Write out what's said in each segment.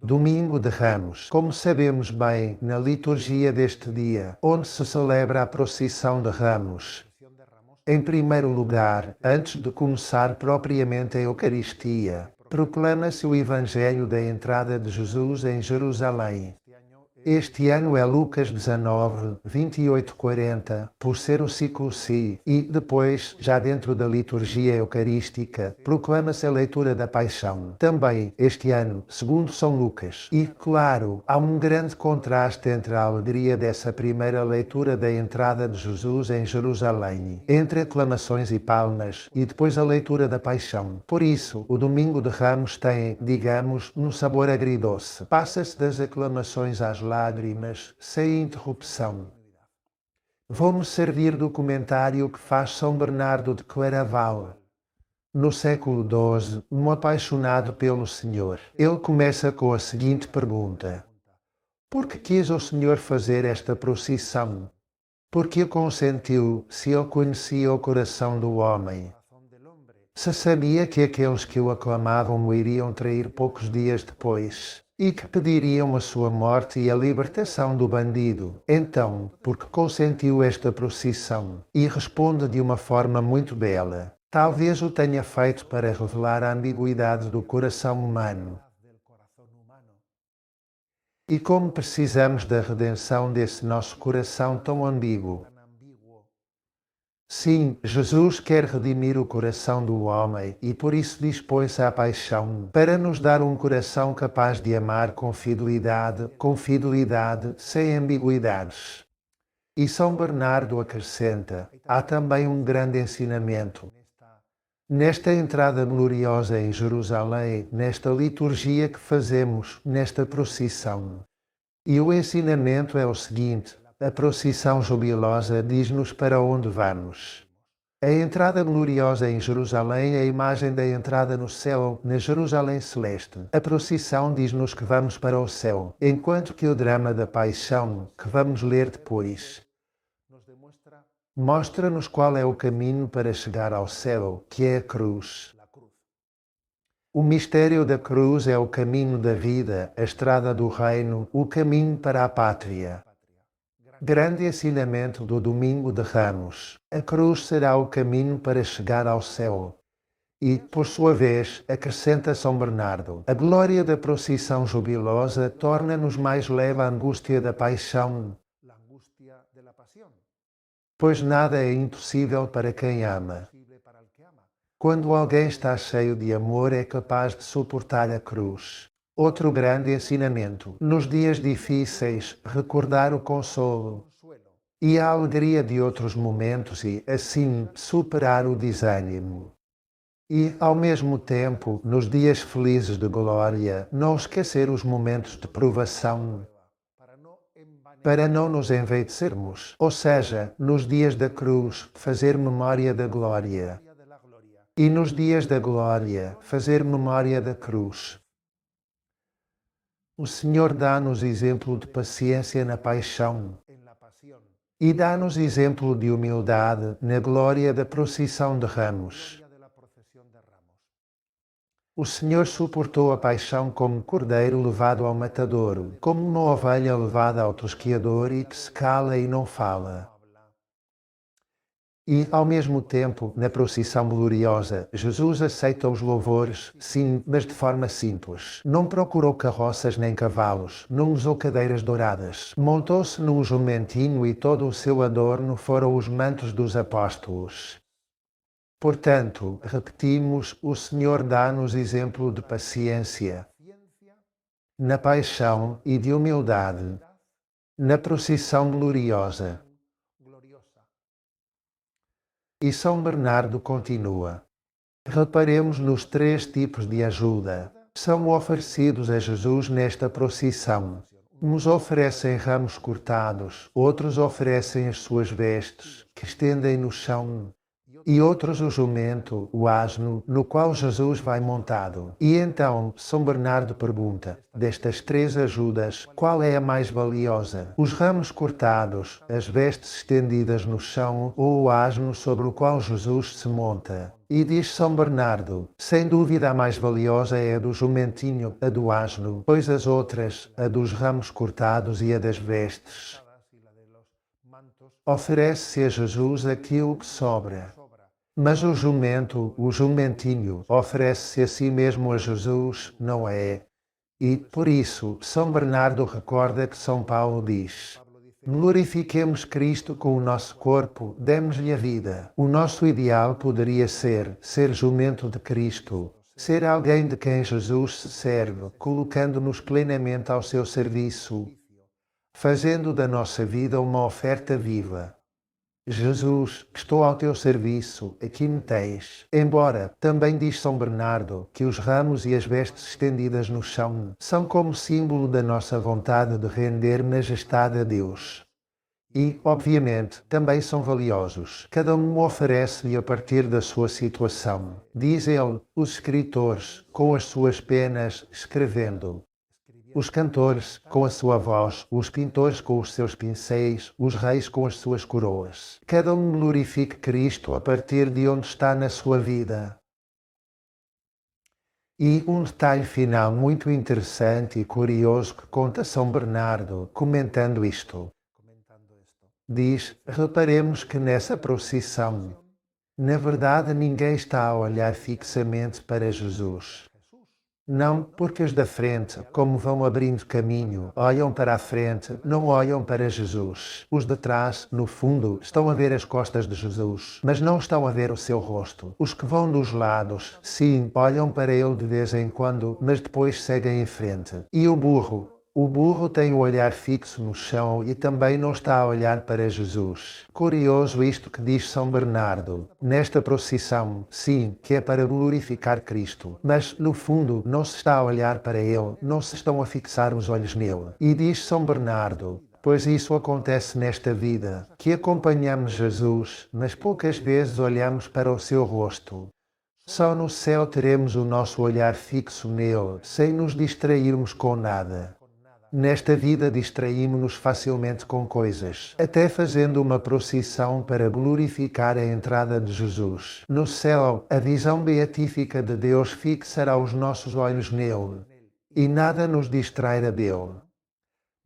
Domingo de Ramos. Como sabemos bem, na liturgia deste dia, onde se celebra a procissão de Ramos, em primeiro lugar, antes de começar propriamente a Eucaristia, proclama-se o Evangelho da entrada de Jesus em Jerusalém. Este ano é Lucas 19, 28-40, por ser o ciclo Si, e depois, já dentro da liturgia eucarística, proclama-se a leitura da Paixão. Também, este ano, segundo São Lucas. E, claro, há um grande contraste entre a alegria dessa primeira leitura da entrada de Jesus em Jerusalém, entre aclamações e palmas, e depois a leitura da Paixão. Por isso, o Domingo de Ramos tem, digamos, um sabor agridoce. Passa-se das aclamações às lágrimas, sem interrupção. Vou-me servir do comentário que faz São Bernardo de Claraval. No século XII, um apaixonado pelo Senhor, ele começa com a seguinte pergunta: por que quis o Senhor fazer esta procissão? Por que consentiu, se ele conhecia o coração do homem? Se sabia que aqueles que o aclamavam o iriam trair poucos dias depois, e que pediriam a sua morte e a libertação do bandido, então, por que consentiu esta procissão? E responde de uma forma muito bela. Talvez o tenha feito para revelar a ambiguidade do coração humano. E como precisamos da redenção desse nosso coração tão ambíguo. Sim, Jesus quer redimir o coração do homem e por isso dispõe-se à paixão, para nos dar um coração capaz de amar com fidelidade, sem ambiguidades. E São Bernardo acrescenta, há também um grande ensinamento. Nesta entrada gloriosa em Jerusalém, nesta liturgia que fazemos, nesta procissão. E o ensinamento é o seguinte: a procissão jubilosa diz-nos para onde vamos. A entrada gloriosa em Jerusalém é a imagem da entrada no céu, na Jerusalém celeste. A procissão diz-nos que vamos para o céu, enquanto que o drama da paixão, que vamos ler depois, mostra-nos qual é o caminho para chegar ao céu, que é a cruz. O mistério da cruz é o caminho da vida, a estrada do reino, o caminho para a pátria. Grande ensinamento do Domingo de Ramos. A cruz será o caminho para chegar ao céu. E, por sua vez, acrescenta São Bernardo, a glória da procissão jubilosa torna-nos mais leve a angústia da paixão, pois nada é impossível para quem ama. Quando alguém está cheio de amor, é capaz de suportar a cruz. Outro grande ensinamento. Nos dias difíceis, recordar o consolo e a alegria de outros momentos e, assim, superar o desânimo. E, ao mesmo tempo, nos dias felizes de glória, não esquecer os momentos de provação, para não nos envaidecermos. Ou seja, nos dias da cruz, fazer memória da glória. E nos dias da glória, fazer memória da cruz. O Senhor dá-nos exemplo de paciência na paixão e dá-nos exemplo de humildade na glória da procissão de Ramos. O Senhor suportou a paixão como cordeiro levado ao matadouro, como uma ovelha levada ao tosquiador e que se cala e não fala. E, ao mesmo tempo, na procissão gloriosa, Jesus aceita os louvores, sim, mas de forma simples. Não procurou carroças nem cavalos, não usou cadeiras douradas. Montou-se num jumentinho e todo o seu adorno foram os mantos dos apóstolos. Portanto, repetimos, o Senhor dá-nos exemplo de paciência na paixão e de humildade na procissão gloriosa. E São Bernardo continua. Reparemos nos 3 tipos de ajuda que são oferecidos a Jesus nesta procissão. Uns oferecem ramos cortados, outros oferecem as suas vestes, que estendem no chão, e outros o jumento, o asno, no qual Jesus vai montado. E então, São Bernardo pergunta, destas três ajudas, qual é a mais valiosa? Os ramos cortados, as vestes estendidas no chão ou o asno sobre o qual Jesus se monta? E diz São Bernardo, sem dúvida a mais valiosa é a do jumentinho, a do asno, pois as outras, a dos ramos cortados e a das vestes. Oferece-se a Jesus aquilo que sobra. Mas o jumento, o jumentinho, oferece-se a si mesmo a Jesus, não é? E, por isso, São Bernardo recorda que São Paulo diz: glorifiquemos Cristo com o nosso corpo, demos-lhe a vida. O nosso ideal poderia ser jumento de Cristo, ser alguém de quem Jesus se serve, colocando-nos plenamente ao seu serviço, fazendo da nossa vida uma oferta viva. Jesus, estou ao teu serviço, aqui me tens. Embora, também diz São Bernardo, que os ramos e as vestes estendidas no chão são como símbolo da nossa vontade de render majestade a Deus. E, obviamente, também são valiosos. Cada um oferece-lhe a partir da sua situação. Diz ele, os escritores, com as suas penas, escrevendo. Os cantores, com a sua voz, os pintores com os seus pincéis, os reis com as suas coroas. Cada um glorifique Cristo a partir de onde está na sua vida. E um detalhe final muito interessante e curioso que conta São Bernardo, comentando isto. Diz, reparemos que nessa procissão, na verdade ninguém está a olhar fixamente para Jesus. Não, porque os da frente, como vão abrindo caminho, olham para a frente, não olham para Jesus. Os de trás, no fundo, estão a ver as costas de Jesus, mas não estão a ver o seu rosto. Os que vão dos lados, sim, olham para ele de vez em quando, mas depois seguem em frente. E o burro? O burro tem o olhar fixo no chão e também não está a olhar para Jesus. Curioso isto que diz São Bernardo. Nesta procissão, sim, que é para glorificar Cristo. Mas, no fundo, não se está a olhar para Ele, não se estão a fixar os olhos nele. E diz São Bernardo, pois isso acontece nesta vida, que acompanhamos Jesus, mas poucas vezes olhamos para o seu rosto. Só no céu teremos o nosso olhar fixo nele, sem nos distrairmos com nada. Nesta vida distraímos-nos facilmente com coisas, até fazendo uma procissão para glorificar a entrada de Jesus. No céu, a visão beatífica de Deus fixará os nossos olhos nele, e nada nos distrairá dele.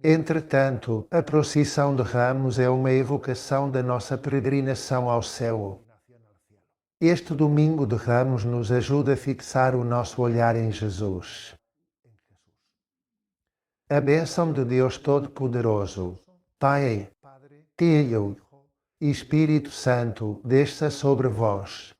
Entretanto, a procissão de ramos é uma evocação da nossa peregrinação ao céu. Este domingo de ramos nos ajuda a fixar o nosso olhar em Jesus. A bênção de Deus Todo-Poderoso, Pai, Filho e Espírito Santo, desça sobre vós.